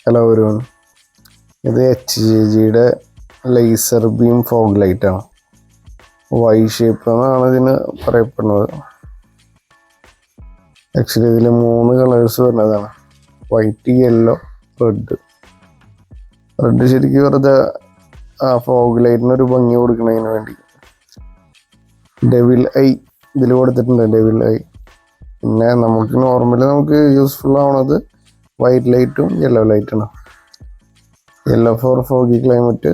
Hello everyone. ഇത് HJGയുടെ laser beam fog light ആണ്. Y shape എന്നാണ് ഇതിന് പറയപ്പെടുന്നത്. ആക്ച്വലി ഇതിൽ 3 കളേഴ്സ് വരുന്നതാണ്: വൈറ്റ്, യെല്ലോ, റെഡ്. റെഡ് ശരിക്കും വെറുതെ ആ ഫോഗ് ലൈറ്റിന് ഒരു ഭംഗി കൊടുക്കുന്നതിന് വേണ്ടി ഡെവിൽ ഐ ഇതിൽ കൊടുത്തിട്ടുണ്ട്. Devil eye. പിന്നെ നമുക്ക് യൂസ്ഫുൾ ആവണത് വൈറ്റ് ലൈറ്റും യെല്ലോ ലൈറ്റാണ്. Yellow for foggy climate,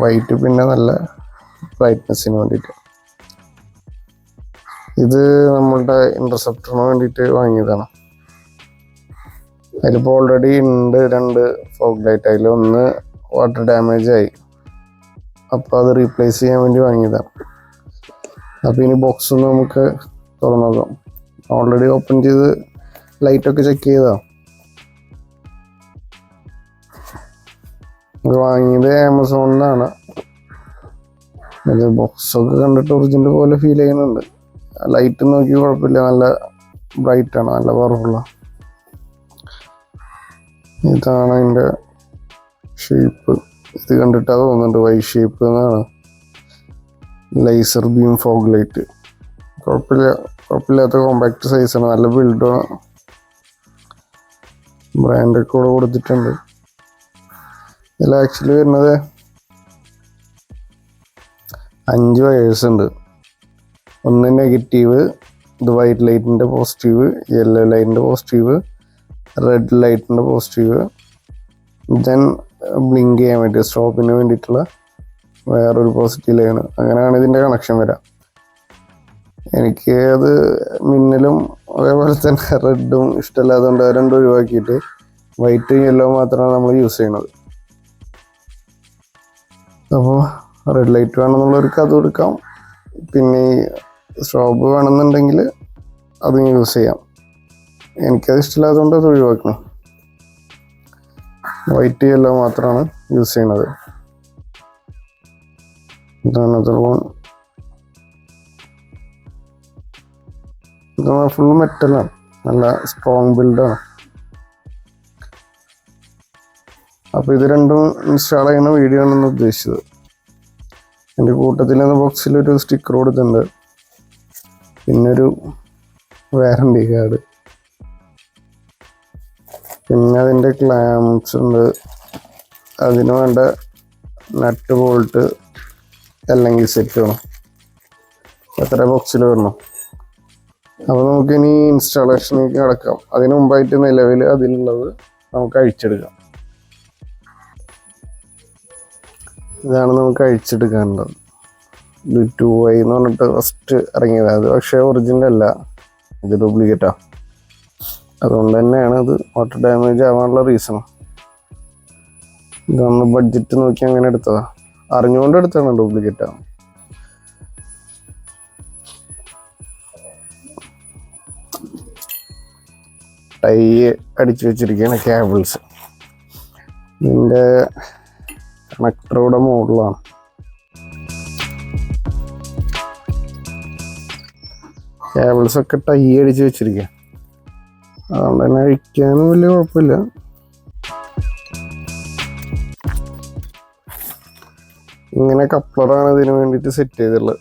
white പിന്നെ നല്ല ബ്രൈറ്റ്നെസ്സിന് വേണ്ടിയിട്ട്. ഇത് നമ്മളുടെ ഇൻ്റർസെപ്റ്ററിന് വേണ്ടിയിട്ട് വാങ്ങിയതാണ്. അതിലിപ്പോൾ ഓൾറെഡി ഉണ്ട് 2 ഫോഗ് ലൈറ്റ്. അതിലൊന്ന് വാട്ടർ ഡാമേജ് ആയി, അപ്പോൾ അത് റീപ്ലേസ് ചെയ്യാൻ വേണ്ടി വാങ്ങിയതാണ്. അപ്പോൾ ഇനി ബോക്സ് ഒന്ന് നമുക്ക് തുറന്നു നോക്കാം. ഓൾറെഡി ഓപ്പൺ ചെയ്ത് ലൈറ്റൊക്കെ ചെക്ക് ചെയ്തതാണ്. ഇത് വാങ്ങിയത് ആമസോണിലാണ്. ഇത് ബോക്സൊക്കെ കണ്ടിട്ട് ഒറിജിനൽ പോലെ ഫീൽ ചെയ്യുന്നുണ്ട്. ലൈറ്റ് നോക്കി കുഴപ്പമില്ല, നല്ല ബ്രൈറ്റാണ്, നല്ല പവർഫുള്ളാണ്. ഇതാണ് അതിൻ്റെ ഷേപ്പ്. ഇത് കണ്ടിട്ടാ തോന്നുന്നുണ്ട് വൈ ഷേപ്പ് എന്നാണ്. Laser beam fog light. കുഴപ്പമില്ലാത്ത കോമ്പാക്ട് സൈസാണ്, നല്ല ബിൽഡാണ്. ബ്രാൻഡൊക്കെ കൂടെ കൊടുത്തിട്ടുണ്ട്. ഇതിൽ ആക്ച്വലി വരുന്നത് 5 വയേഴ്സ് ഉണ്ട്. ഒന്ന് നെഗറ്റീവ്, ഇത് വൈറ്റ് ലൈറ്റിൻ്റെ പോസിറ്റീവ്, യെല്ലോ ലൈറ്റിൻ്റെ പോസിറ്റീവ്, റെഡ് ലൈറ്റിൻ്റെ പോസിറ്റീവ്, ദെൻ ബ്ലിങ്ക് ചെയ്യാൻ വേണ്ടി സ്റ്റോപ്പിന് വേണ്ടിയിട്ടുള്ള വേറൊരു പോസിറ്റീവ് ലൈന്. അങ്ങനെയാണ് ഇതിൻ്റെ കണക്ഷൻ വരിക. എനിക്ക് അത് മിന്നലും അതേപോലെ തന്നെ റെഡും ഇഷ്ടമല്ലാത്തതുകൊണ്ട് 2 ഒഴിവാക്കിയിട്ട് വൈറ്റും യെല്ലോ മാത്രമാണ് നമ്മൾ യൂസ് ചെയ്യണത്. അപ്പോൾ റെഡ് ലൈറ്റ് വേണമെന്നുള്ളവർക്ക് അത് എടുക്കാം. പിന്നെ സ്ട്രോബ് വേണമെന്നുണ്ടെങ്കിൽ അതും യൂസ് ചെയ്യാം. എനിക്കത് ഇഷ്ടമില്ലാത്തതുകൊണ്ട് അത് ഒഴിവാക്കണം. വൈറ്റ് യെല്ലോ മാത്രമാണ് യൂസ് ചെയ്യണത്. ഇതാണ് ഇത് ഫുൾ മെറ്റലാണ്, നല്ല സ്ട്രോങ് ബിൽഡാണ്. അപ്പോൾ ഇത് രണ്ടും ഇൻസ്റ്റാൾ ചെയ്യുന്ന വീഡിയോ ആണെന്ന് ഉദ്ദേശിച്ചത്. എൻ്റെ കൂട്ടത്തിൽ നിന്ന് ബോക്സിലൊരു സ്റ്റിക്കർ കൊടുത്തിട്ടുണ്ട്, പിന്നൊരു വാറണ്ടി കാർഡ്, പിന്നെ അതിൻ്റെ ക്ലാംപ്സ് ഉണ്ട്, അതിന് വേണ്ട നട്ട് ബോൾട്ട് അല്ലെങ്കിൽ സെറ്റ് വേണം. എത്ര ബോക്സിൽ വരണം. അപ്പോൾ നമുക്കിനി ഇൻസ്റ്റാളേഷനിലേക്ക് കിടക്കാം. അതിന് മുമ്പായിട്ട് നിലവിൽ അതിലുള്ളത് നമുക്ക് അഴിച്ചെടുക്കാം. ഇതാണ് നമുക്ക് അഴിച്ചെടുക്കാനുള്ളത്. ഇത് 2i എന്ന് പറഞ്ഞിട്ട് ഫസ്റ്റ് ഇറങ്ങിയതാണ്. അത് പക്ഷേ ഒറിജിനൽ അല്ല, ഇത് ഡ്യൂപ്ലിക്കേറ്റാണ്. അതുകൊണ്ട് തന്നെയാണ് ഇത് വാട്ടർ ഡാമേജ് ആവാനുള്ള റീസൺ. ഇതൊന്ന് ബഡ്ജറ്റ് നോക്കി അങ്ങനെ എടുത്തതാണ്, അറിഞ്ഞുകൊണ്ട് എടുത്തതാണ് ഡ്യൂപ്ലിക്കേറ്റാണ്. ടൈ അടിച്ചു വെച്ചിരിക്കുകയാണ് കേബിൾസ്. ഇതിൻ്റെ കണക്ടറുടെ മോഡലാണ്. കേബിൾസൊക്കെ ടൈ അടിച്ച് വെച്ചിരിക്കുക, അതുകൊണ്ട് തന്നെ അഴിക്കാനും വലിയ കുഴപ്പമില്ല. ഇങ്ങനെ കപ്ലറാണ് ഇതിന് വേണ്ടിയിട്ട് സെറ്റ് ചെയ്തിട്ടുള്ളത്.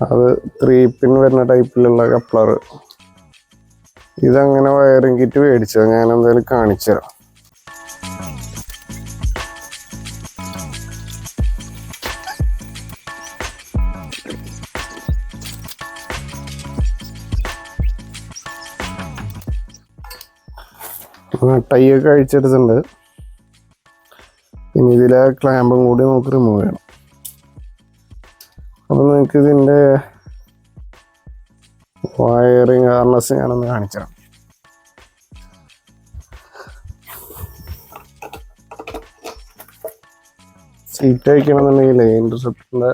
അത് 3 പിൻ വരുന്ന ടൈപ്പിലുള്ള കപ്ലർ. ഇതങ്ങനെ വയറിംഗ് കിറ്റ് മേടിച്ചത്, ഞാൻ എന്തായാലും കാണിച്ചു തരാം. ടൈയൊക്കെ അഴിച്ചെടുത്തിട്ടുണ്ട്. ഇനി ഇതിലെ ക്ലാമ്പും കൂടി നമുക്ക് റിമൂവ് ചെയ്യണം. അപ്പോൾ നിങ്ങൾക്ക് ഇതിൻ്റെ വയറിങ് ഹാർനസ് ഞാനൊന്ന് കാണിച്ചു തരാം. സീറ്റ് അഴിക്കണമെന്നുണ്ടെങ്കിൽ ഇൻ്റർസെപ്റ്ററിൻ്റെ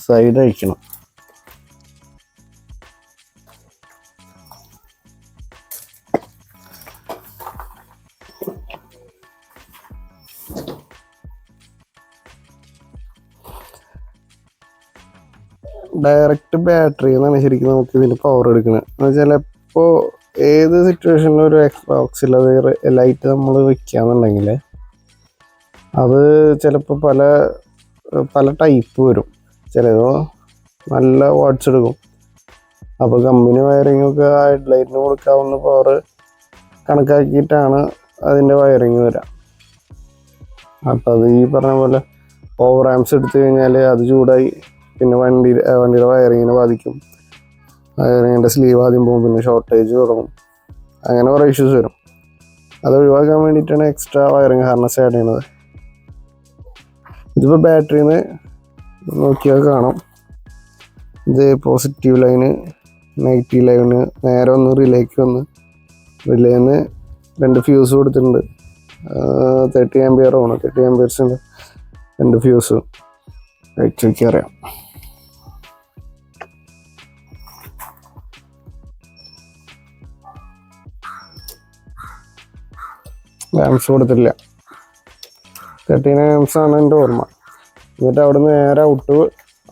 സൈഡ് അഴിക്കണം. ഡയറക്റ്റ് ബാറ്ററി എന്നാണ് ശരിക്കും നമുക്ക് ഇതിന് പവർ എടുക്കുന്നത്. എന്ന് വെച്ചാൽ ഇപ്പോൾ ഏത് സിറ്റുവേഷനിലും ഒരു ഓക്സിലറി ലൈറ്റ് നമ്മൾ വെക്കുകയാണെന്നുണ്ടെങ്കിൽ അത് ചിലപ്പോൾ പല പല ടൈപ്പ് വരും. ചിലത് നല്ല വാട്ട്സ് എടുക്കും. അപ്പോൾ കമ്പനി വയറിങ്ങൊക്കെ ഹെഡ്ലൈറ്റിന് കൊടുക്കാവുന്ന പവർ കണക്കാക്കിയിട്ടാണ് അതിൻ്റെ വയറിങ് വരിക. അപ്പോൾ അത് ഈ പറഞ്ഞ പോലെ ഓവർ ആംസ് എടുത്തു കഴിഞ്ഞാൽ അത് ചൂടായി പിന്നെ വണ്ടിയുടെ വയറിങ്ങിനെ ബാധിക്കും. വയറിങ്ങിൻ്റെ സ്ലീവ് ആദ്യം പോകും, പിന്നെ ഷോർട്ടേജ് തുടങ്ങും. അങ്ങനെ കുറേ ഇഷ്യൂസ് വരും. അത് ഒഴിവാക്കാൻ വേണ്ടിയിട്ടാണ് എക്സ്ട്രാ വയറിങ് ഹാർനസ് ആഡ് ചെയ്യുന്നത്. ഇതിപ്പോൾ ബാറ്ററിന്ന് നോക്കിയാൽ കാണാം, ഇത് പോസിറ്റീവ് ലൈന് നെഗറ്റീവ് ലൈന് നേരെ ഒന്ന് റിലേക്ക് വന്ന് റിലേന്ന് 2 ഫ്യൂസ് കൊടുത്തിട്ടുണ്ട്. 30 ആംപിയർ ആണ്, 30 ആംപിയർസിൻ്റെ 2 ഫ്യൂസ് വെച്ചൊക്കെ അറിയാം. ആംസ് കൊടുത്തിട്ടില്ല, 13 ആംസ് ആണ് എൻ്റെ ഓർമ്മ. എന്നിട്ട് അവിടെ നിന്ന് നേരെ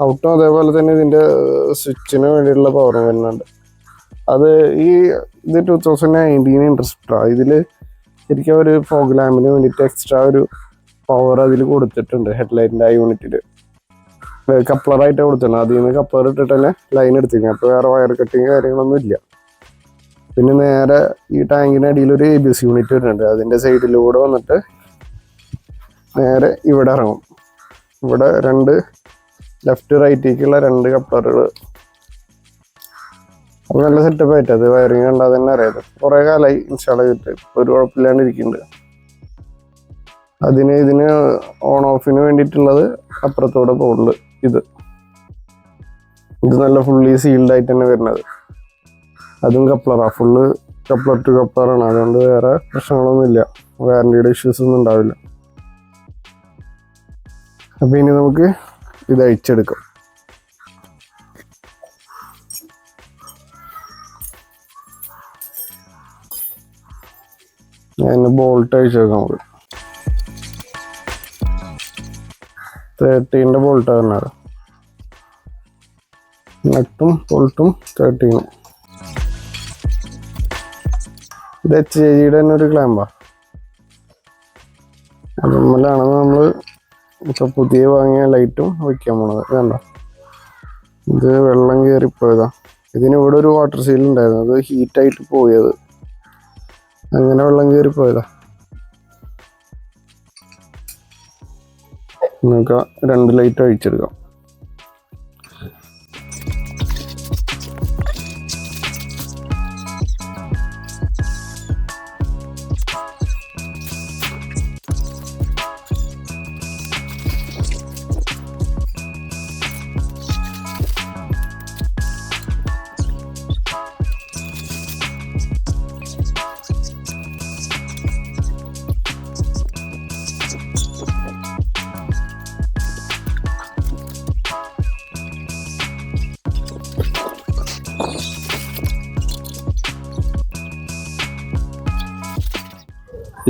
ഔട്ടും അതേപോലെ തന്നെ ഇതിൻ്റെ സ്വിച്ചിന് വേണ്ടിയിട്ടുള്ള പവർ വരുന്നുണ്ട്. ഇത് 2019 ഇൻട്രസ്റ്റാണ്. ഇതിൽ ശരിക്കും ഒരു ഫോഗ് ലാമ്പിന് വേണ്ടിയിട്ട് എക്സ്ട്രാ ഒരു പവർ അതിൽ കൊടുത്തിട്ടുണ്ട്. ഹെഡ്ലൈറ്റിൻ്റെ ആ യൂണിറ്റിൽ കപ്ലറായിട്ട് കൊടുത്തിട്ടുണ്ട്. അതിൽ നിന്ന് കപ്ലർ ഇട്ടിട്ട് തന്നെ ലൈൻ എടുത്തിരിക്കുന്നത്. അപ്പോൾ വേറെ വയർ കട്ടിങ് കാര്യങ്ങളൊന്നും ഇല്ല. പിന്നെ നേരെ ഈ ടാങ്കിൻ്റെ അടിയിൽ ഒരു ABS യൂണിറ്റ് വരുന്നുണ്ട്. അതിൻ്റെ സൈഡിലൂടെ വന്നിട്ട് നേരെ ഇവിടെ ഇറങ്ങും. ഇവിടെ 2 ലെഫ്റ്റ് റൈറ്റേക്കുള്ള 2 കപ്ലറുകൾ. അപ്പോൾ നല്ല സെറ്റപ്പ് ആയിട്ട് അത് വയറിങ് കണ്ടാൽ തന്നെ അറിയാം. കുറേ കാലമായി ഇൻസ്റ്റാൾ ചെയ്തിട്ട് ഒരു കുഴപ്പമില്ലാണ്ട് ഇരിക്കുന്നുണ്ട്. ഇതിന് ഓൺ ഓഫിന് വേണ്ടിയിട്ടുള്ളത് അപ്പുറത്തോടെ പോകുന്നുണ്ട്. ഇത് നല്ല ഫുള്ളി സീൽഡ് ആയിട്ട് തന്നെ വരുന്നത്. അതും കപ്ലറാണ്, ഫുള്ള് കപ്ലർ ടു കപ്ലറാണ്. അതുകൊണ്ട് വേറെ പ്രശ്നങ്ങളൊന്നുമില്ല, വാറണ്ടിയുടെ ഇഷ്യൂസ് ഒന്നും ഉണ്ടാവില്ല. അപ്പോൾ ഇനി നമുക്ക് ഇത് അഴിച്ചെടുക്കാം. ഞാൻ ബോൾട്ട് അഴിച്ചെടുക്കാം. നമുക്ക് 13 ബോൾട്ട് പറഞ്ഞത്, നട്ടും ബോൾട്ടും 13. ഇത് HJGയുടെ തന്നെ ഒരു ക്ലാമ്പാണ്. അതുമ്മലാണ് നമ്മൾ ഇപ്പോൾ പുതിയ വാങ്ങിയ ലൈറ്റും വയ്ക്കാൻ പോണത്. കണ്ടോ, ഇത് വെള്ളം കയറിപ്പോയതാ. ഇതിന് ഇവിടെ ഒരു വാട്ടർ സീൽ ഉണ്ടായിരുന്നു, അത് ഹീറ്റായിട്ട് പോയത്, അങ്ങനെ വെള്ളം കയറിപ്പോയതാ. നമുക്ക് 2 ലൈറ്റ് അഴിച്ചെടുക്കാം.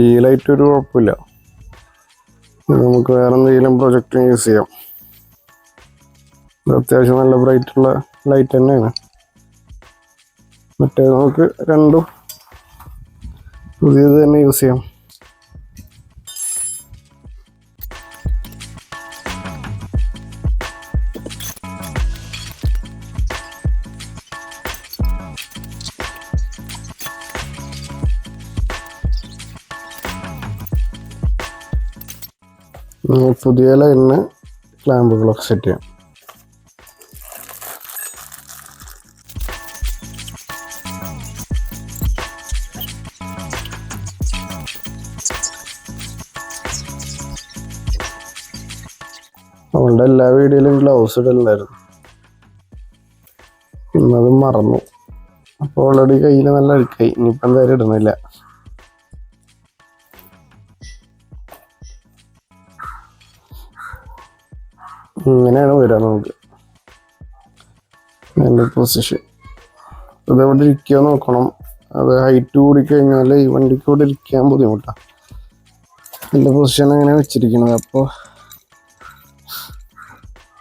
ഈ ലൈറ്റ് ഒരു കുഴപ്പമില്ല, നമുക്ക് വേറെ എന്തെങ്കിലും പ്രൊജക്റ്റിന് യൂസ് ചെയ്യാം. ഇത് അത്യാവശ്യം നല്ല ബ്രൈറ്റുള്ള ലൈറ്റ് തന്നെയാണ്. മറ്റേ നമുക്ക് രണ്ടും പുതിയത് തന്നെ യൂസ് ചെയ്യാം. പുതിയ ലൈനിന് ക്ലാമ്പുകളൊക്കെ സെറ്റ് ചെയ്യാം. അവളുടെ എല്ലാ വീഡിയോയിലും ഗ്ലൗസ് ഇടലുണ്ടായിരുന്നു, പിന്നത് മറന്നു. അപ്പോൾ ഓൾറെഡി കയ്യിൽ നല്ല അഴുക്കായി, ഇനിയിപ്പോൾ എന്തായാലും ഇടുന്നില്ല. ഇങ്ങനെയാണ് വരിക നമുക്ക് അതിൻ്റെ പൊസിഷൻ. ഇതെവിടെ ഇരിക്കുക നോക്കണം. അത് ഹൈറ്റ് കൂടിക്കഴിഞ്ഞാൽ ഈ വണ്ടിക്ക് ഇവിടെ ഇരിക്കാൻ ബുദ്ധിമുട്ടാണ്. എൻ്റെ പൊസിഷൻ അങ്ങനെ വെച്ചിരിക്കുന്നത്. അപ്പോൾ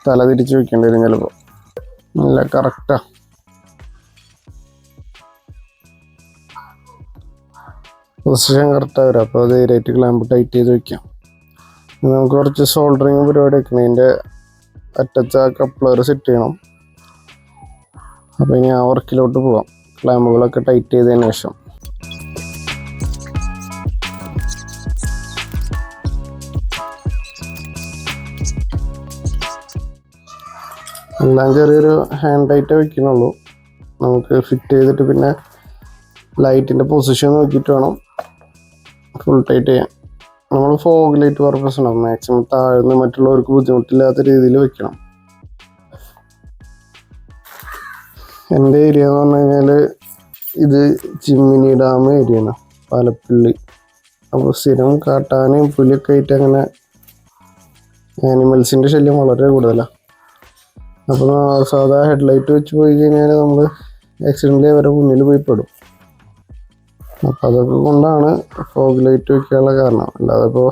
തല തിരിച്ച് വെക്കേണ്ടി വരും ചിലപ്പോൾ. നല്ല കറക്റ്റാണ്. പൊസിഷൻ കറക്റ്റ് വരും. അപ്പോൾ അത് ഏരിയായിട്ട് ക്ലാമ്പ് ടൈറ്റ് ചെയ്ത് വെക്കാം. നമുക്ക് കുറച്ച് സോൾഡറിങ് പരിപാടി വെക്കണം. ഇതിൻ്റെ അറ്റച്ച കപ്ലർ സെറ്റ് ചെയ്യണം. അപ്പോൾ ഇനി ആ വർക്കിലോട്ട് പോവാം. ക്ലാമ്പുകളൊക്കെ ടൈറ്റ് ചെയ്തതിന് ശേഷം എല്ലാം ചെറിയൊരു ഹാൻഡ് ടൈറ്റേ വെക്കണുള്ളൂ. നമുക്ക് ഫിറ്റ് ചെയ്തിട്ട് പിന്നെ ലൈറ്റിൻ്റെ പൊസിഷൻ നോക്കിയിട്ട് വേണം ഫുൾ ടൈറ്റ് ചെയ്യാൻ. നമ്മൾ ഫോഗ് ലൈറ്റ് പർപ്പസ് ഉണ്ടാവും. മാക്സിമം താഴ്ന്ന് മറ്റുള്ളവർക്ക് ബുദ്ധിമുട്ടില്ലാത്ത രീതിയിൽ വെക്കണം. എൻ്റെ ഏരിയ എന്ന് പറഞ്ഞു കഴിഞ്ഞാൽ ഇത് ചിമ്മിനി ഡാം ഏരിയയാണ്, പാലപ്പള്ളി. അപ്പോൾ സ്ഥിരം കാട്ടാനും പുലിയൊക്കെ ആയിട്ട് അങ്ങനെ ആനിമൽസിൻ്റെ ശല്യം വളരെ കൂടുതലാണ്. അപ്പോൾ സാധാ ഹെഡ്ലൈറ്റ് വെച്ച് പോയി കഴിഞ്ഞാൽ നമ്മൾ ആക്സിഡൻ്റ് അവരെ മുന്നിൽ പോയി പെടും. അപ്പം അതൊക്കെ കൊണ്ടാണ് ഫോഗ് ലൈറ്റ് വയ്ക്കാനുള്ള കാരണം. അല്ലാതെ ഇപ്പോൾ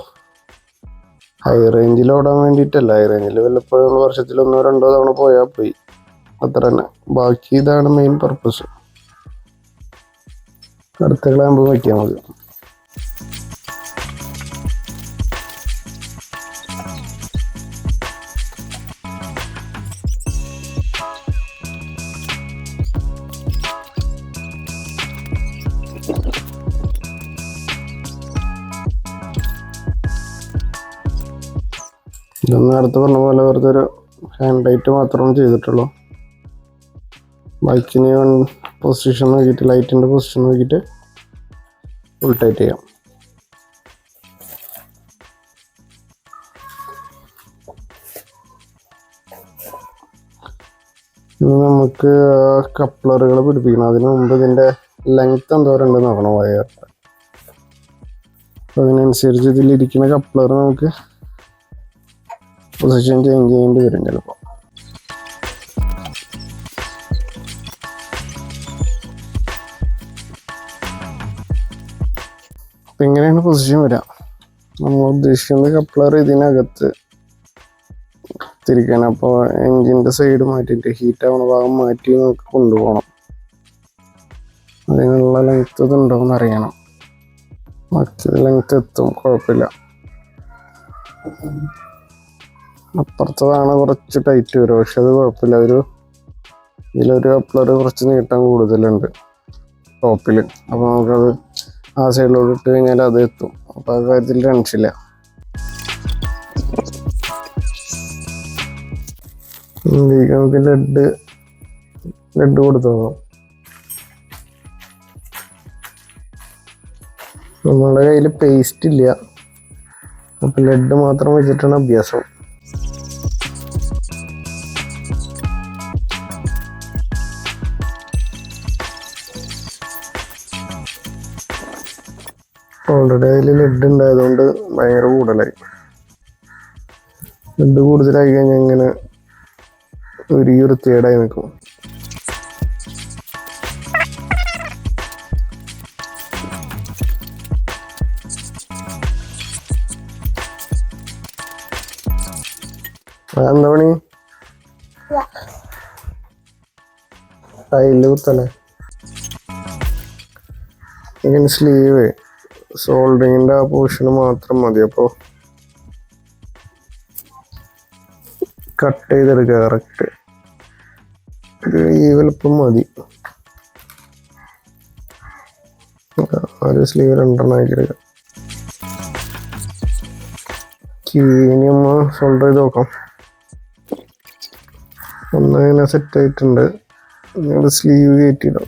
ഹൈ റേഞ്ചിൽ ഓടാൻ വേണ്ടിയിട്ടല്ല. ഹൈ റേഞ്ചിൽ വല്ലപ്പോഴും വർഷത്തിൽ 1-2 തവണ പോയാൽ പോയി, അത്ര തന്നെ. ബാക്കി ഇതാണ് മെയിൻ പർപ്പസ്. അടുത്ത ക്ലാമ്പ് വയ്ക്കാൻ മതി. ഇതൊന്നും നേരത്തെ പറഞ്ഞ പോലെ വെറുതെ ഒരു ഹാൻഡ് ടൈറ്റ് മാത്രമേ ചെയ്തിട്ടുള്ളൂ. ബൈക്കിന് പൊസിഷൻ നോക്കിയിട്ട്, ലൈറ്റിൻ്റെ പൊസിഷൻ നോക്കിയിട്ട് ഫുൾ ടൈറ്റ് ചെയ്യാം. ഇനി നമുക്ക് കപ്ലറുകൾ പിടിപ്പിക്കണം. അതിന് മുമ്പ് ഇതിൻ്റെ ലെങ്ത് എന്തോരം ഉണ്ടെന്ന് നോക്കണം വയറിൻ്റെ. അപ്പോൾ അതിനനുസരിച്ച് ഇതിലിരിക്കുന്ന കപ്ലർ നമുക്ക് പൊസിഷൻ ചേഞ്ച് ചെയ്യേണ്ടി വരും ചിലപ്പോൾ. അപ്പം ഇങ്ങനെയാണ് പൊസിഷൻ വരിക. നമ്മൾ ഉദ്ദേശിക്കുന്ന കപ്ലർ ഇതിനകത്ത് തിരിക്കണം. അപ്പോൾ എൻജിൻ്റെ സൈഡ് മാറ്റിയിട്ട് ഹീറ്റ് ആവുന്ന ഭാഗം മാറ്റി നമുക്ക് കൊണ്ടുപോകണം. അതിനുള്ള ലെങ്ത് ഇതുണ്ടോ എന്ന് അറിയണം. മറ്റേ ലെങ്ത് എത്തും, കുഴപ്പമില്ല. അപ്പുറത്തതാണ് കുറച്ച് ടൈറ്റ് വരും, പക്ഷെ അത് കുഴപ്പമില്ല. ഇതിലൊരു കപ്ലർ കുറച്ച് നീട്ടം കൂടുതലുണ്ട് ടോപ്പിൽ. അപ്പോൾ നമുക്കത് ആ സൈഡിലോട്ട് ഇട്ട് കഴിഞ്ഞാൽ അത് എത്തും. അപ്പോൾ ആ കാര്യത്തിൽ ടെൻഷനില്ല. നമുക്ക് ലെഡ് കൊടുത്തു നോക്കാം. നമ്മളുടെ കയ്യിൽ പേസ്റ്റ് ഇല്ല, അപ്പം ലെഡ് മാത്രം വെച്ചിട്ടാണ് അഭ്യാസം. ഓൾറെഡി അതിൽ ലെഡ് ഉണ്ടായതുകൊണ്ട് ഭയങ്കര കൂടുതലായി. ലെഡ് കൂടുതലായി കഴിഞ്ഞാൽ ഇങ്ങനെ ഒരു വൃത്തികേടായി നിൽക്കും. എന്താ പണി? ടൈല് കുത്തല്ലേ? ഇങ്ങനെ സ്ലീവ് സോൾഡറിങ്ങിൻ്റെ ആ പോർഷന് മാത്രം മതി. അപ്പോൾ കട്ട് ചെയ്തെടുക്കുക കറക്റ്റ്. ഈ വലുപ്പം മതി. ഒരു സ്ലീവ് 2 ആക്കി എടുക്കാം. ഇനി ഒന്ന് സോൾഡർ ചെയ്ത് നോക്കാം. ഒന്നിങ്ങനെ സെറ്റ് ആയിട്ടുണ്ട്. ഞങ്ങൾ സ്ലീവ് കയറ്റിയിടാം.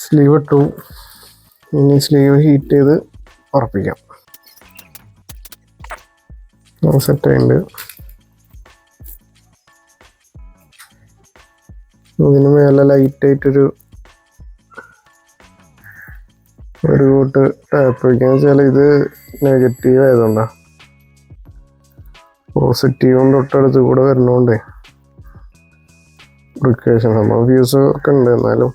സ്ലീവ് ഇട്ടു. ഇനി സ്ലീവ് ഹീറ്റ് ചെയ്ത് ഉറപ്പിക്കാം. സെറ്റ് ആയിട്ടുണ്ട്. ഇതിന് മേലെ ലൈറ്റായിട്ടൊരു കൂട്ട് ടാപ്പ് വയ്ക്കാന്ന് വെച്ചാൽ ഇത് നെഗറ്റീവ് ആയതുകൊണ്ടാണ്. പോസിറ്റീവും തൊട്ടടുത്ത് കൂടെ വരുന്നോണ്ടേ പ്രിക്കോഷൻ സംഭവം വ്യൂസ് ഒക്കെ ഉണ്ട്. എന്നാലും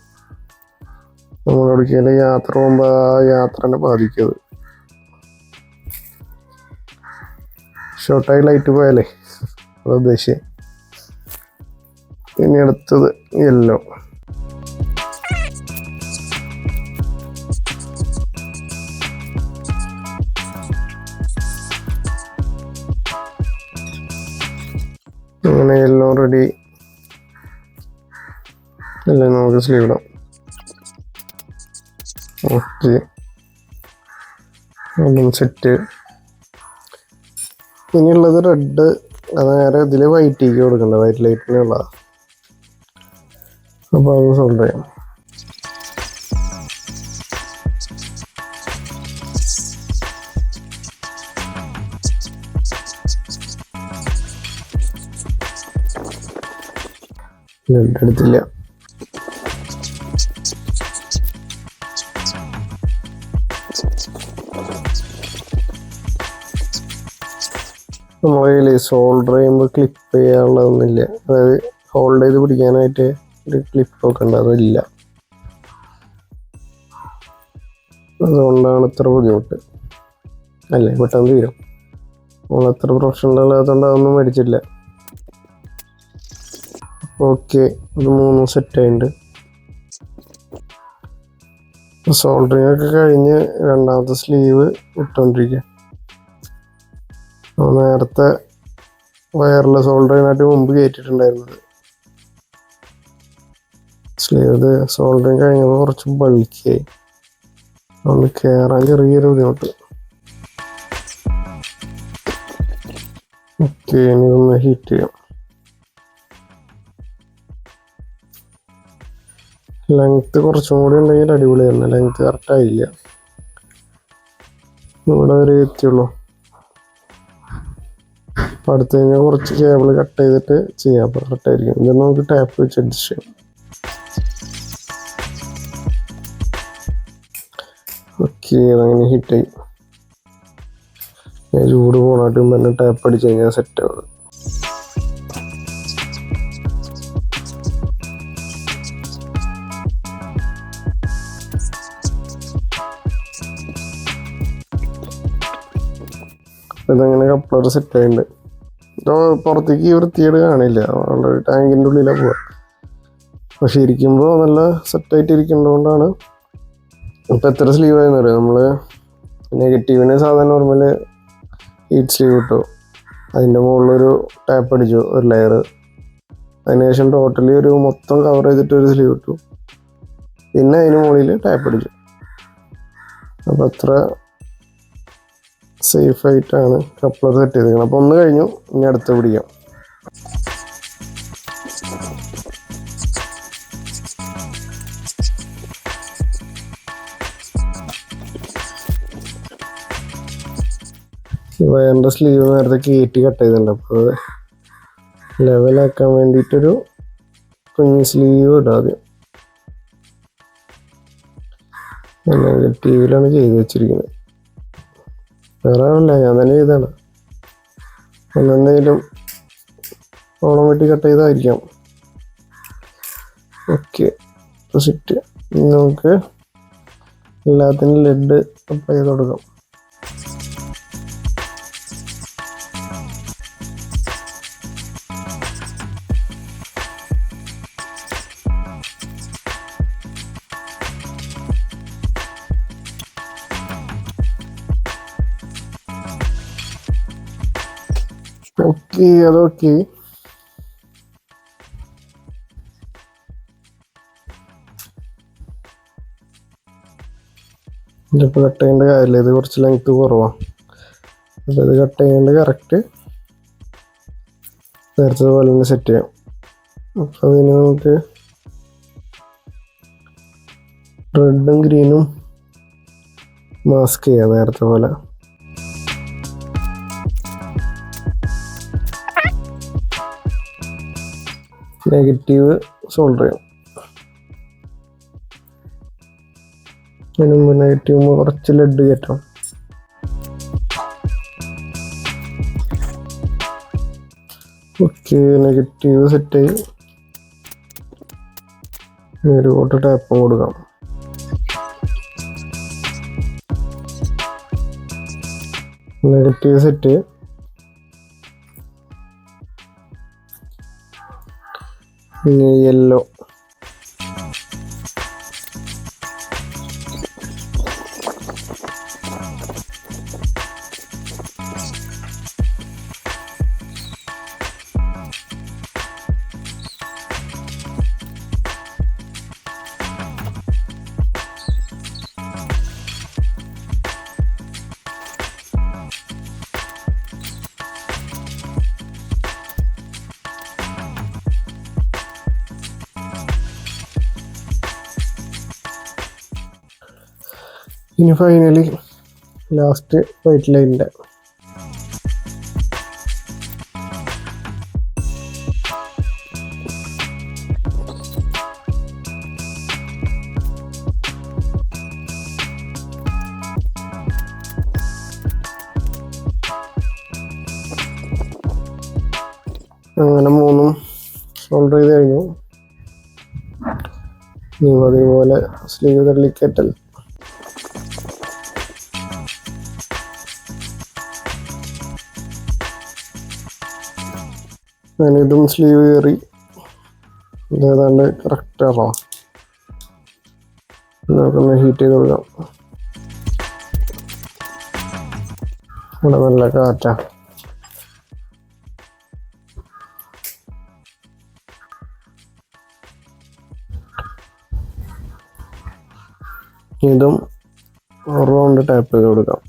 നമ്മൾ എവിടേക്കെങ്കിലും യാത്ര പോകുമ്പോൾ ആ യാത്രനെ ബാധിക്കത്. ഷോർട്ടായി ലൈറ്റ് പോയാലേ അത് ഉദ്ദേശിച്ചേ. ഇനി അടുത്തത് യെല്ലോ. അങ്ങനെ എല്ലാം റെഡി. അല്ലേ, നമുക്ക് സ്ലീവ് ഇടാം. ഓക്കെ, അതും സെറ്റ്. ഇനിയുള്ളത് റെഡ്, അത് നേരെ ഇതിൽ വൈറ്റിലേക്ക് കൊടുക്കണ്ട, വൈറ്റ് ലൈറ്റിനുള്ള. അപ്പോൾ അത് സോൾവ് ചെയ്യാം. ലെഡ് എടുത്തില്ല. നമ്മളെ കയ്യിൽ സോൾഡർ ചെയ്യുമ്പോൾ ക്ലിപ്പ് ചെയ്യാനുള്ളതൊന്നുമില്ല. അതായത് ഹോൾഡ് ചെയ്ത് പിടിക്കാനായിട്ട് ഒരു ക്ലിപ്പൊക്കെ ഉണ്ട്, അതില്ല. അതുകൊണ്ടാണ് ഇത്ര ബുദ്ധിമുട്ട്. അല്ലേ, പെട്ടെന്ന് തീരും. നമ്മളത്ര പ്രൊഫഷണൽ അല്ലാത്തതുകൊണ്ട് അതൊന്നും മേടിച്ചില്ല. ഓക്കെ, അത് 3 സെറ്റായിട്ടുണ്ട്. സോൾഡറിങ് ഒക്കെ കഴിഞ്ഞ് രണ്ടാമത്തെ സ്ലീവ് ഇട്ടുകൊണ്ടിരിക്കുക. നേരത്തെ വയർലെസ് സോൾഡറിനായിട്ട് മുമ്പ് കയറ്റിയിട്ടുണ്ടായിരുന്നത്. സ്ലീവ് സോൾഡറിങ് കഴിഞ്ഞപ്പോൾ കുറച്ച് ബൾക്കിയായി, അതുകൊണ്ട് കയറാൻ ചെറിയൊരു ബുദ്ധിമുട്ട്. ഓക്കെ, ഇനി ഒന്ന് ഹീറ്റ് ചെയ്യാം. ലെങ്ത്ത് കുറച്ചും കൂടി ഉണ്ടെങ്കിൽ അടിപൊളിയായിരുന്നു. ലെങ്ത്ത് കറക്റ്റായില്ല, ഇവിടെ വരെ എത്തിയുള്ളൂ. അപ്പം അടുത്ത് കഴിഞ്ഞാൽ കുറച്ച് കേബിൾ കട്ട് ചെയ്തിട്ട് ചെയ്യാം, അപ്പോൾ കറക്റ്റായിരിക്കും. ഇത് നമുക്ക് ടാപ്പ് വെച്ച് അഡ്ജസ്റ്റ് ചെയ്യാം. ഓക്കെ, അതങ്ങനെ ഹിറ്റായി. ചൂട് പോകണമായിട്ട് തന്നെ ടാപ്പ് അടിച്ച് കഴിഞ്ഞാൽ സെറ്റാവും. ഇതങ്ങനെ കപ്ലർ സെറ്റായിട്ടുണ്ട്. പുറത്തേക്ക് വൃത്തിയേട് കാണില്ല, വളരെ ടാങ്കിൻ്റെ ഉള്ളിലാണ് പോവുക. പക്ഷെ ഇരിക്കുമ്പോൾ നല്ല സെറ്റായിട്ട് ഇരിക്കുന്നതുകൊണ്ടാണ്. ഇപ്പം എത്ര സ്ലീവ് ആയെന്ന് അറിയാം. നമ്മൾ നെഗറ്റീവിന് സാധാരണ നോർമൽ ഹീറ്റ് സ്ലീവ് ഇട്ടു, അതിൻ്റെ മുകളിലൊരു ടാപ്പ് അടിച്ചു, ഒരു ലെയർ. അതിനുശേഷം ടോട്ടലി ഒരു മൊത്തം കവർ ചെയ്തിട്ട് ഒരു സ്ലീവ് ഇട്ടു, പിന്നെ അതിന് മുകളിൽ ടാപ്പ് അടിച്ചു. അപ്പം അത്ര സേഫായിട്ടാണ് കപ്ലർ സെറ്റ് ചെയ്തിരിക്കുന്നത്. അപ്പോൾ ഒന്ന് കഴിഞ്ഞു, ഇനി അടുത്ത് പിടിക്കാം. വയറിൻ്റെ സ്ലീവ് നേരത്തെ കയറ്റി കട്ട് ചെയ്തിട്ടുണ്ട്, അപ്പോൾ അത് ലെവലാക്കാൻ വേണ്ടിയിട്ടൊരു കുഞ്ഞ് സ്ലീവ് ഇടാം ആദ്യം. നെഗറ്റീവിലാണ് ചെയ്ത് വെച്ചിരിക്കുന്നത്, വേറെ ആണല്ല, ഞാൻ തന്നെ ചെയ്താണ്. എന്തെങ്കിലും ഓണം വെട്ടി കട്ട് ചെയ്തായിരിക്കാം. Okay, set. നമുക്ക് എല്ലാത്തിനും ലെഡ് അപ്ലൈ ചെയ്ത് കൊടുക്കാം. ഓക്കെ, അതൊക്കെ ഇതിപ്പോൾ കട്ട് ചെയ്യേണ്ട കാര്യമില്ല, ഇത് കുറച്ച് ലെങ്ത്ത് കുറവാണ്. അപ്പോൾ ഇത് കട്ട് ചെയ്യേണ്ട കറക്റ്റ് നേരത്തെ പോലെ തന്നെ സെറ്റ് ചെയ്യാം. അപ്പോൾ അതിന് നമുക്ക് റെഡും ഗ്രീനും മാസ്ക് ചെയ്യാം നേരത്തെ പോലെ. നെഗറ്റീവ് സോൾഡർ ചെയ്യാം. അതിന് മുമ്പ് നെഗറ്റീവ് കുറച്ച് ലെഡ് കയറ്റാം. ഓക്കെ, നെഗറ്റീവ് സെറ്റായി. ഒരു കോട്ട് ടാപ്പും കൊടുക്കാം. Negative set. പിന്നെ യെല്ലോ. ഇനി ഫൈനലി ലാസ്റ്റ് വൈറ്റ് ലൈനിൻ്റെ അങ്ങനെ മൂന്നും സോൾഡർ ചെയ്ത് കഴിഞ്ഞു. ഇനി അതേപോലെ സ്ലീവ് തള്ളിക്കറ്റൽ. ഞാനിതും സ്ലീവ് കയറി ഏതാണ്ട് കറക്റ്റാണോ നമുക്കൊന്ന് ഹീറ്റ് ചെയ്ത് കൊടുക്കാം. ഇവിടെ നല്ല കാറ്റാ. ഇതും റൗണ്ട് ടാപ്പ് ചെയ്ത് കൊടുക്കാം.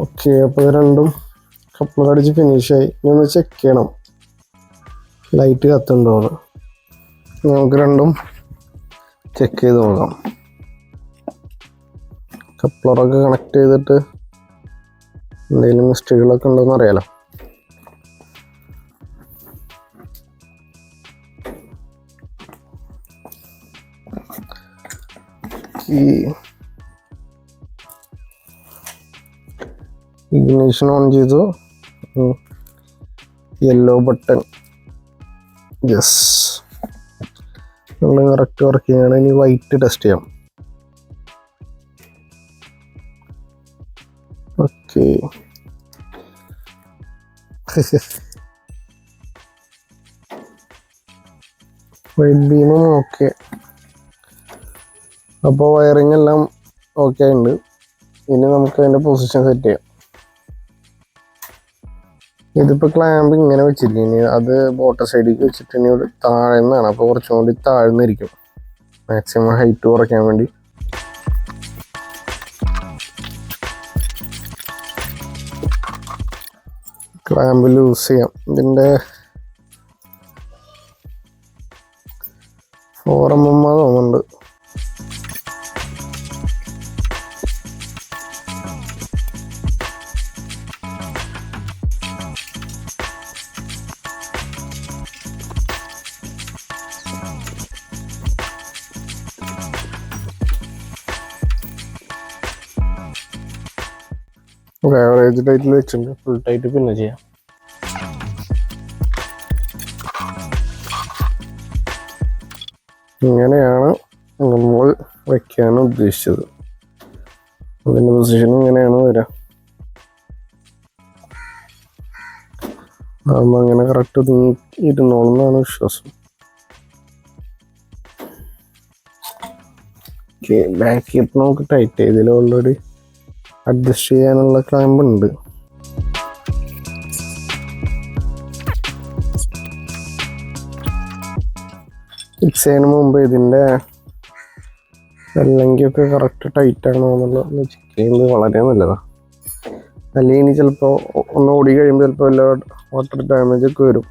ഓക്കെ, അപ്പോൾ ഇത് രണ്ടും കപ്ലർ അടിച്ച് ഫിനിഷായി. ഇനി ഒന്ന് ചെക്ക് ചെയ്യണം ലൈറ്റ് കത്തുണ്ടോ എന്ന്. നമുക്ക് രണ്ടും ചെക്ക് ചെയ്ത് നോക്കാം. കപ്ലറൊക്കെ കണക്ട് ചെയ്തിട്ട് എന്തെങ്കിലും മിസ്റ്റേക്കുകളൊക്കെ ഉണ്ടോയെന്ന് അറിയാലോ. ഇഗ്നിഷൻ ഓൺ ചെയ്തു. യെല്ലോ ബട്ടൺ, യെസ്, നമ്മൾ കറക്റ്റ് വർക്ക് ചെയ്യാണ്. ഇനി വൈറ്റ് ടെസ്റ്റ് ചെയ്യാം. ഓക്കെ, വൈറ്റ് ബീമും ഓക്കെ. അപ്പോൾ വയറിങ് എല്ലാം ഓക്കെ ഉണ്ട്. ഇനി നമുക്ക് അതിൻ്റെ പൊസിഷൻ സെറ്റ് ചെയ്യാം. ഇതിപ്പോൾ ക്ലാമ്പ് ഇങ്ങനെ വെച്ചിരിക്കും. അത് ബോട്ടം സൈഡിലേക്ക് വെച്ചിട്ട് ഇനി ഇവിടെ താഴ്ന്നാണ്. അപ്പോൾ കുറച്ചും കൂടി താഴ്ന്നിരിക്കും മാക്സിമം ഹൈറ്റ് കുറയ്ക്കാൻ വേണ്ടി. ക്ലാമ്പ് ലൂസ് ചെയ്യാം. ഇതിൻ്റെ 4 mm തോന്നുന്നുണ്ട്. ആവറേജ് ടൈറ്റിൽ വെച്ചിട്ടുണ്ട്. ഫുൾ ടൈറ്റ് പിന്നെ ചെയ്യാം. ഇങ്ങനെയാണ് നമ്മൾ വയ്ക്കാൻ ഉദ്ദേശിച്ചത്. അതിൻ്റെ പൊസിഷൻ ഇങ്ങനെയാണ് വരാം. അതാകുമ്പോൾ അങ്ങനെ കറക്റ്റ് ഇരുന്നോളെന്നാണ് വിശ്വാസം. ഓക്കെ, ബാക്ക് ഹിപ്പ് നമുക്ക് ടൈറ്റ് ചെയ്തിൽ ഓൾറെഡി അഡ്ജസ്റ്റ് ചെയ്യാനുള്ള ക്ലാമ്പ് ഉണ്ട്. ഫിക്സ് ചെയ്യുന്നതിന് മുമ്പ് ഇതിൻ്റെ വെള്ളങ്കിയൊക്കെ കറക്റ്റ് ടൈറ്റ് ആണോ എന്നുള്ളത് ചെക്ക് ചെയ്യുന്നത് വളരെ നല്ലതാണ്. അല്ലെങ്കിൽ ഇനി ചിലപ്പോൾ ഒന്ന് ഓടി കഴിയുമ്പോൾ ചിലപ്പോൾ വല്ല വാട്ടർ ഡാമേജ് ഒക്കെ വരും.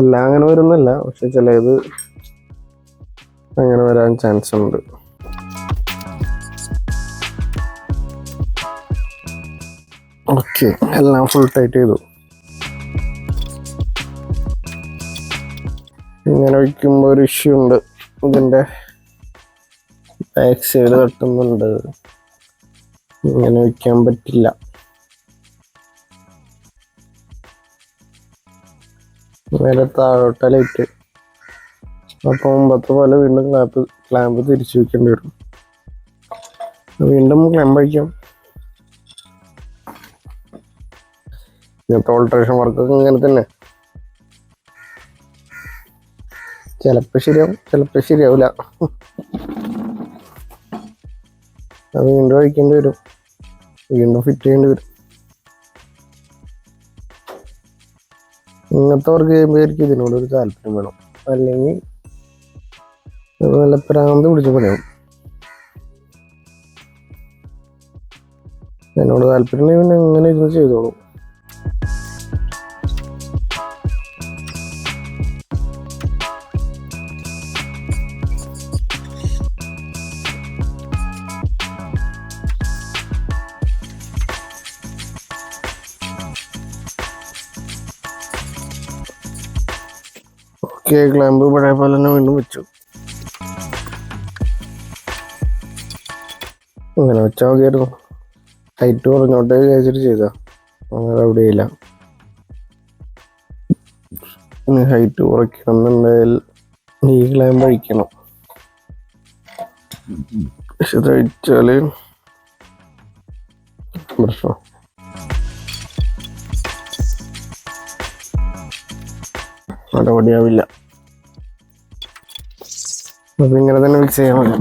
എല്ലാം അങ്ങനെ വരുന്നല്ല, പക്ഷെ ചിലത് അങ്ങനെ വരാൻ ചാൻസ് ഉണ്ട്. ഓക്കെ, എല്ലാം ഫുൾ ടൈറ്റ് ചെയ്തു. ഇങ്ങനെ വയ്ക്കുമ്പോൾ ഒരു ഇഷ്യൂ ഉണ്ട്. ഇതിൻ്റെ ബാക്ക് സൈഡ് തട്ടുന്നുണ്ട്. ഇങ്ങനെ വയ്ക്കാൻ പറ്റില്ല. നേരെ താഴോട്ട ലൈറ്റ്. അപ്പോൾ മുമ്പത്തെ പോലെ വീണ്ടും ക്ലാമ്പ് തിരിച്ചു വയ്ക്കേണ്ടി വരും. വീണ്ടും ക്ലാമ്പ് വയ്ക്കാം. ഇങ്ങനത്തെ ഓൾട്രേഷൻ വർക്കൊക്കെ ഇങ്ങനെ തന്നെ. ചിലപ്പോൾ ശരിയാവും, ചിലപ്പോൾ ശരിയാവില്ല. അത് വീണ്ടും വയ്ക്കേണ്ടി വരും, വീണ്ടും ഫിറ്റ് ചെയ്യേണ്ടി വരും. ഇങ്ങനത്തെ വർക്ക് ചെയ്യുമ്പോഴായിരിക്കും ഇതിനോടൊരു താല്പര്യം വേണം. അല്ലെങ്കിൽ നല്ല പ്രാന്ത് പിടിച്ച പണിയാവും. എന്നോട് താല്പര്യം പിന്നെ എങ്ങനെ ഇരുന്ന് ചെയ്തോളൂ. ഓക്കെ, ക്ലാമ്പ് പഴയ പോലെ തന്നെ വീണ്ടും വെച്ചു. അങ്ങനെ വെച്ചാൽ മതിയായിരുന്നു. ഹൈറ്റ് കുറഞ്ഞോട്ടെ വിചാരിച്ചിട്ട് ചെയ്താ, അങ്ങനെ അവിടെ ഇല്ല. ഇനി ഹൈറ്റ് കുറയ്ക്കണം എന്നുണ്ടെങ്കിൽ ഈ ക്ലാമ്പ് അഴിക്കണം. പക്ഷെ ഇത് അഴിച്ചാല് പ്രശ്നം. നടപടിയാവില്ല. അപ്പൊ ഇങ്ങനെ തന്നെ ഫിക്സ് ചെയ്യാൻ മതി.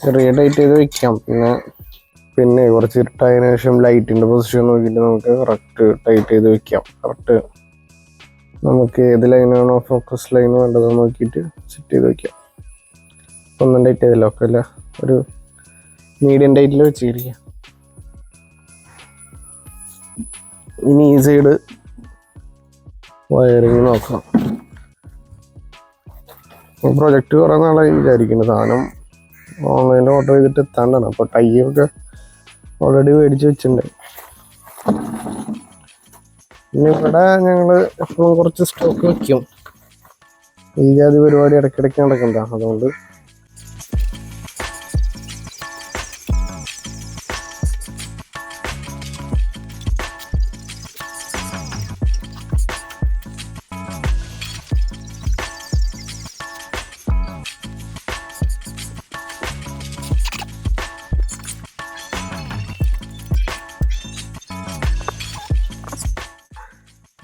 ചെറിയ ടൈറ്റ് ചെയ്ത് വെക്കാം. പിന്നെ കുറച്ച് ഇരുട്ടായതിനു ശേഷം ലൈറ്റിന്റെ പൊസിഷൻ നോക്കിയിട്ട് നമുക്ക് കറക്റ്റ് ടൈറ്റ് ചെയ്ത് വെക്കാം. കറക്റ്റ് നമുക്ക് ഏത് ലൈനാണോ ഫോക്കസ് ലൈൻ വേണ്ടത് നോക്കിയിട്ട് സെറ്റ് ചെയ്ത് വെക്കാം. ഒന്നും ടൈറ്റ് ചെയ്തില്ല, ഒക്കെ അല്ല, ഒരു മീഡിയം ടൈറ്റിൽ വെച്ചിരിക്കാം. ഇനി ഈ സൈഡ് വയറിങ് നോക്കാം. പ്രൊജക്റ്റ് കുറേ നാളായി വിചാരിക്കുന്നത്. സാധനം ഓൺലൈനിൽ ഓർഡർ ചെയ്തിട്ട് എത്താണ്ടാണ്. അപ്പോൾ ടൈയൊക്കെ ഓൾറെഡി മേടിച്ച് വെച്ചിട്ടുണ്ട്. പിന്നെ ഇവിടെ ഞങ്ങൾ എപ്പോഴും കുറച്ച് സ്റ്റോക്ക് വയ്ക്കും. ഈ ജാതി പരിപാടി ഇടയ്ക്കിടയ്ക്ക് നടക്കണ്ട, അതുകൊണ്ട്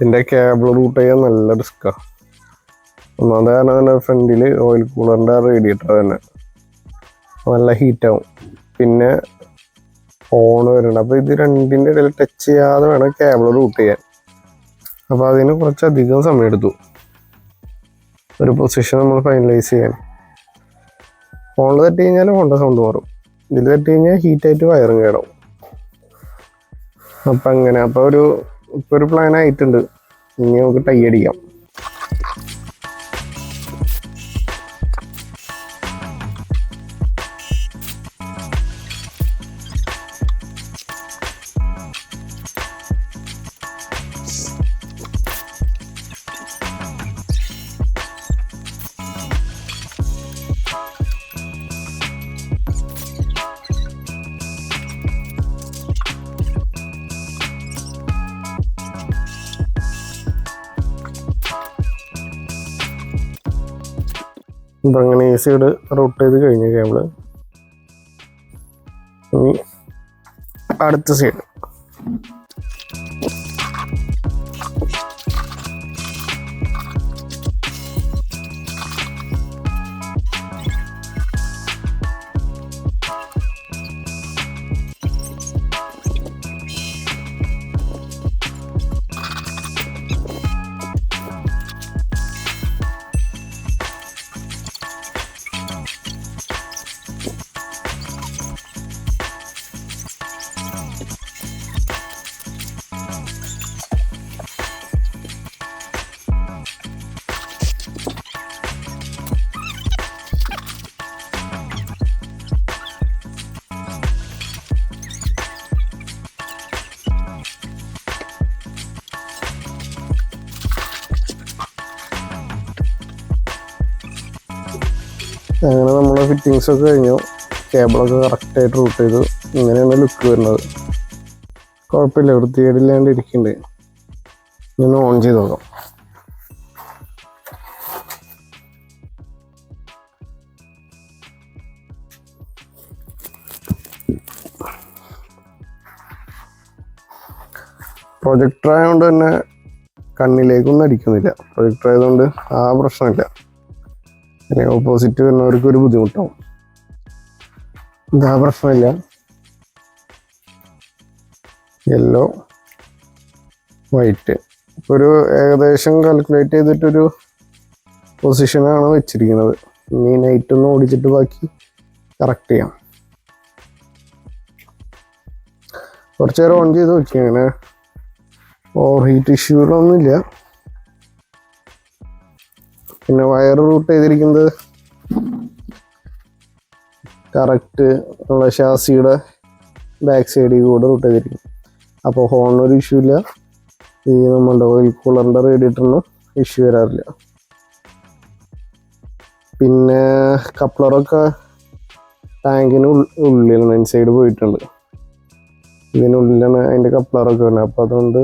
ഇതിൻ്റെ കേബിൾ റൂട്ട് ചെയ്യാൻ നല്ല റിസ്ക്കാണ്. ഒന്നാമത് കാരണം തന്നെ ഫ്രണ്ടിൽ ഓയിൽ കൂളറിൻ്റെ റേഡിയേറ്റർ തന്നെ നല്ല ഹീറ്റാവും. പിന്നെ ഫോൺ വരുന്നുണ്ട്. അപ്പോൾ ഇത് രണ്ടിൻ്റെ ഇടയിൽ ടച്ച് ചെയ്യാതെ വേണം കേബിൾ റൂട്ട് ചെയ്യാൻ. അപ്പോൾ അതിന് കുറച്ചധികം സമയം എടുത്തു ഒരു പൊസിഷൻ നമ്മൾ ഫൈനലൈസ് ചെയ്യാൻ. ഫോണിൽ തട്ടി കഴിഞ്ഞാൽ ഫോണിൻ്റെ സൗണ്ട് മാറും, ഇതിൽ തട്ടി കഴിഞ്ഞാൽ ഹീറ്റായിട്ട് വയറും കേടാവും. അപ്പം അങ്ങനെ അപ്പോൾ ഇപ്പോൾ ഒരു പ്ലാൻ ആയിട്ടുണ്ട്. ഇനി നമുക്ക് ടൈ അടിക്കാം. ഇപ്പം അങ്ങനെ ഈ സൈഡ് റൂട്ട് ചെയ്ത് കഴിഞ്ഞ കേബിള്, ഇനി അടുത്ത സൈഡ്. അങ്ങനെ നമ്മളെ ഫിറ്റിങ്സൊക്കെ കഴിഞ്ഞു. കേബിളൊക്കെ കറക്റ്റായിട്ട് റൂട്ട് ചെയ്തു. ഇങ്ങനെയാണ് ലുക്ക് വരുന്നത്. കുഴപ്പമില്ല, വൃത്തികേടില്ലാണ്ട് ഇരിക്കുന്നുണ്ട്. ഇന്ന് ഓൺ ചെയ്ത് നോക്കാം. പ്രൊജക്ടർ ആയതുകൊണ്ട് തന്നെ കണ്ണിലേക്കൊന്നും അടിക്കുന്നില്ല. പ്രൊജക്ടർ ആയതുകൊണ്ട് ആ പ്രശ്നമില്ല. പിന്നെ ഓപ്പോസിറ്റ് വരുന്നവർക്ക് ഒരു ബുദ്ധിമുട്ടാവും. ഇതാ പ്രശ്നമില്ല. യെല്ലോ വൈറ്റ് ഒരു ഏകദേശം കാൽക്കുലേറ്റ് ചെയ്തിട്ടൊരു പൊസിഷനാണ് വെച്ചിരിക്കുന്നത്. ഇനി നൈറ്റ് ഒന്ന് ഓടിച്ചിട്ട് ബാക്കി കറക്റ്റ് ചെയ്യാം. കുറച്ച് നേരം ഓൺ ചെയ്ത് നോക്കി. അങ്ങനെ ഓവർ ഹീറ്റ് ഇഷ്യൂകളൊന്നുമില്ല. പിന്നെ വയർ റൂട്ട് ചെയ്തിരിക്കുന്നത് കറക്റ്റ് ഉള്ള ഷാസിയുടെ ബാക്ക് സൈഡിൽ കൂടെ റൂട്ട് ചെയ്തിരിക്കും. അപ്പോൾ ഹോണിനൊരു ഇഷ്യൂ ഇല്ല, ഈ നമ്മളുടെ ഓയിൽ കൂളറിൻ്റെ റേഡിയേറ്ററിനും ഇഷ്യൂ വരാറില്ല. പിന്നെ കപ്ലറൊക്കെ ടാങ്കിന് ഉള്ളിലാണ്, ഇൻസൈഡ് പോയിട്ടുണ്ട്. ഇതിനുള്ളിലാണ് അതിൻ്റെ കപ്ലറൊക്കെ വരുന്നത്. അപ്പോൾ അതുകൊണ്ട്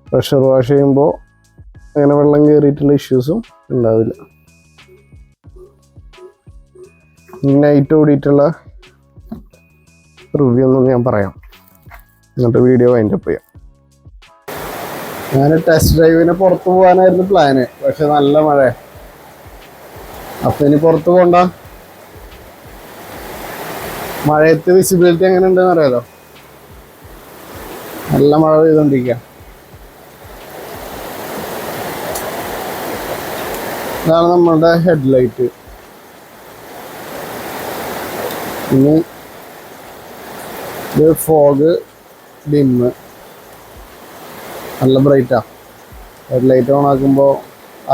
പ്രഷർ വാഷ് ചെയ്യുമ്പോൾ അങ്ങനെ വെള്ളം കയറിയിട്ടുള്ള ഇഷ്യൂസും ഉണ്ടാവില്ല. നൈറ്റ് ഓടിയിട്ടുള്ള റിവ്യൂ ഒന്നും ഞാൻ പറയാം, എന്നിട്ട് വീഡിയോ വൈൻഡപ്പ് ചെയ്യാം. ഞാൻ ടെസ്റ്റ് ഡ്രൈവിന് പുറത്ത് പോകാനായിരുന്നു പ്ലാന്, പക്ഷെ നല്ല മഴ. അപ്പം ഇനി പുറത്ത് പോകണ്ട. മഴയത്ത് വിസിബിലിറ്റി എങ്ങനെ ഉണ്ടെന്ന് അറിയാലോ, നല്ല മഴ പെയ്തുകൊണ്ടിരിക്കുക. ഇതാണ് നമ്മളുടെ ഹെഡ്ലൈറ്റ്. ഇനി ഇത് ഫോഗ് ഡിമ്മ്, നല്ല ബ്രൈറ്റാ. ഹെഡ്ലൈറ്റ് ഓൺ ആക്കുമ്പോൾ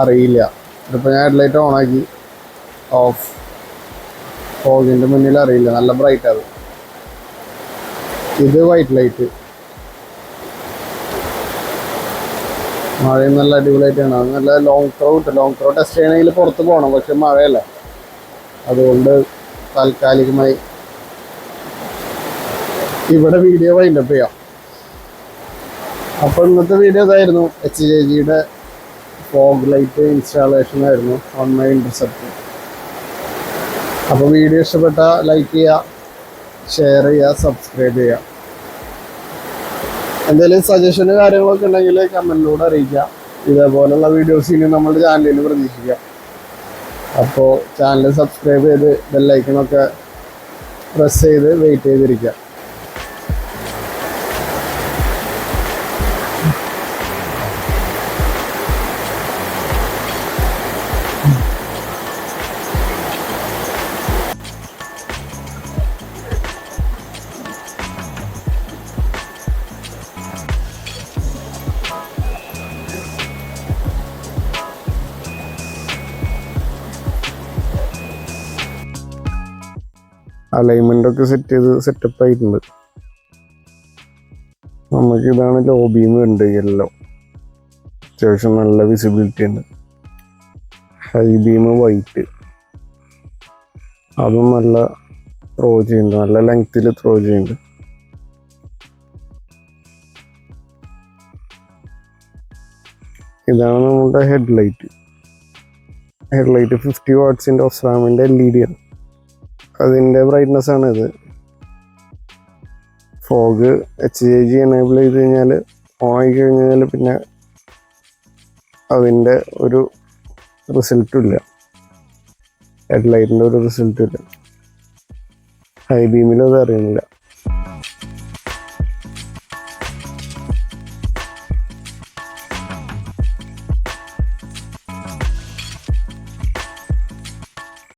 അറിയില്ല. ഇതിപ്പോൾ ഞാൻ ഹെഡ്ലൈറ്റ് ഓൺ ആക്കി, ഓഫ്, ഫോഗിൻ്റെ മുന്നിൽ അറിയില്ല, നല്ല ബ്രൈറ്റ് അത്. ഇത് വൈറ്റ് ലൈറ്റ്. മഴയും നല്ല അടിപൊളിയായിട്ടാണ്. അത് നല്ല ലോങ് ത്രോ ടെസ്റ്റ് ചെയ്യണമെങ്കിൽ പുറത്ത് പോകണം, പക്ഷെ മഴയല്ല. അതുകൊണ്ട് താൽക്കാലികമായി ഇവിടെ വീഡിയോ വൈൻഡപ്പ് ചെയ്യാം. അപ്പോൾ ഇന്നത്തെ വീഡിയോ ഇതായിരുന്നു. HJGയുടെ ഫോഗ് ലൈറ്റ് ഇൻസ്റ്റാളേഷൻ ആയിരുന്നു ഓൺ മൈ ഇന്റർസെപ്റ്റർ. അപ്പോൾ വീഡിയോ ഇഷ്ടപ്പെട്ട ലൈക്ക് ചെയ്യുക, ഷെയർ ചെയ്യുക, സബ്സ്ക്രൈബ് ചെയ്യുക. എന്തെങ്കിലും സജഷന് കാര്യങ്ങളൊക്കെ ഉണ്ടെങ്കിൽ കമൻറ്റിലൂടെ അറിയിക്കുക. ഇതേപോലുള്ള വീഡിയോസ് ഇനി നമ്മുടെ ചാനലിൽ പ്രതീക്ഷിക്കാം. അപ്പോൾ ചാനൽ സബ്സ്ക്രൈബ് ചെയ്ത് ബെല്ലൈക്കണൊക്കെ പ്രസ് ചെയ്ത് വെയിറ്റ് ചെയ്തിരിക്കുക. അലൈൻമെൻ്റ് ഒക്കെ സെറ്റപ്പ് ആയിട്ടുണ്ട്. നമുക്ക് ഇതാണ് ലോ ബീം ഉണ്ട്, യെല്ലോ. അത്യാവശ്യം നല്ല വിസിബിലിറ്റി ഉണ്ട്. ഹൈ ബീം വൈറ്റ്, അതും നല്ല ത്രോ ചെയ്യുന്നുണ്ട്, നല്ല ലെങ്ത്തിൽ ത്രോ ചെയ്യുന്നുണ്ട്. ഇതാണ് നമ്മുടെ ഹെഡ്ലൈറ്റ് 50 വാട്ട്സിൻ്റെ ഒസ്റാമിൻ്റെ LED ആണ്. അതിൻ്റെ ബ്രൈറ്റ്നസ് ആണ് ഇത്. ഫോഗ് HJG എനേബിൾ ചെയ്ത് കഴിഞ്ഞാൽ, ഓൺ ആയി കഴിഞ്ഞാൽ പിന്നെ അതിൻ്റെ ഒരു റിസൾട്ടും ഇല്ല, ഹെഡ്ലൈറ്റിൻ്റെ ഒരു റിസൾട്ടും ഇല്ല. ഹൈ ബീമിലും അത് അറിയുന്നില്ല.